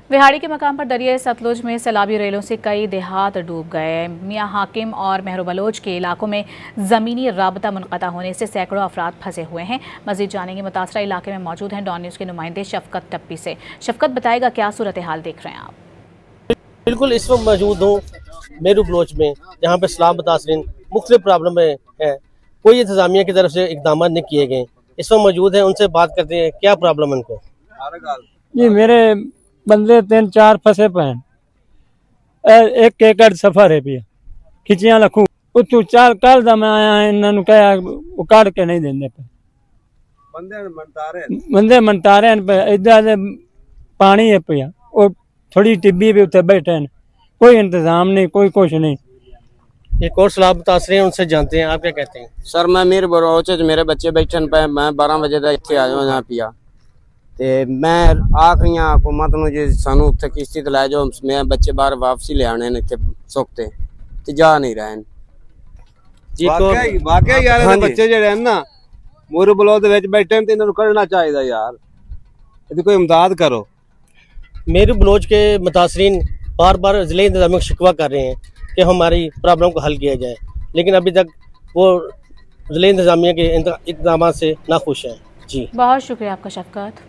विहाड़ी के मकाम पर दरिया सतलुज में सैलाबी रेलों से कई देहात डूब गए। मियां हाकिम और मेहर बलोच के इलाकों में ज़मीनी राबता मुनक़ता होने से सैकड़ों अफराद फंसे हुए हैं। मज़ीद जानेंगे, मुतासरा इलाके में मौजूद हैं डॉन न्यूज़ के नुमाइंदे शफकत टप्पी से। शफकत, बताएगा क्या सूरत हाल देख रहे हैं आप? बिल्कुल, इस वक्त मौजूद हूँ मेरू बलोच में, जहाँ पे सैलाब मुतासरीन मुख्तलिफ प्रॉब्लम है, कोई इंतजामिया की तरफ से इकदाम नहीं किए गए। इस वक्त मौजूद है, उनसे बात करते हैं क्या प्रॉब्लम है उनको। जी, मेरे बंदे 3-4 फसे पे हैं। 1 एकड़ सफर है पिया खिचियां लखू उतू 4 कल दा मैं आया इन्होंने कहा वो काट के नहीं देंगे पे बंदे मनतारे इधर पानी है पिया और थोड़ी टिब्बी भी उत्ते बैठे हैं, कोई इंतजाम नहीं, कोई कुछ नहीं। एक और सैलाब मुतासरीन हैं, उनसे जानते हैं, आप क्या कहते हैं? सर मैं मेरे बरोच मेरे बच्चे बैठन पे मैं 12 बजे तक इतने आया यहाँ पिया ते मैं आखरी हुकूमत नूं जे सानू उत्थे किश्ती ते लै जाओ, मैं बच्चे बाहर वापसी ले आने ने इत्थे सुखते ते जा नहीं रहे वाकई यार हाँ बच्चे जेडे ना मोरू बलोच दे विच बैठे ते इन्हां नूं कढना चाहिदा यार, इहदी कोई इमदाद करो। मेरू बलोच के मुतासरीन बार बार जिले इंतजामिया को शिकवा कर रहे हैं कि हमारी प्रॉब्लम को हल किया जाए, लेकिन अभी तक वो जिले इंतजामिया के इकदाम से नाखुश हैं। जी, बहुत शुक्रिया आपका शफकत।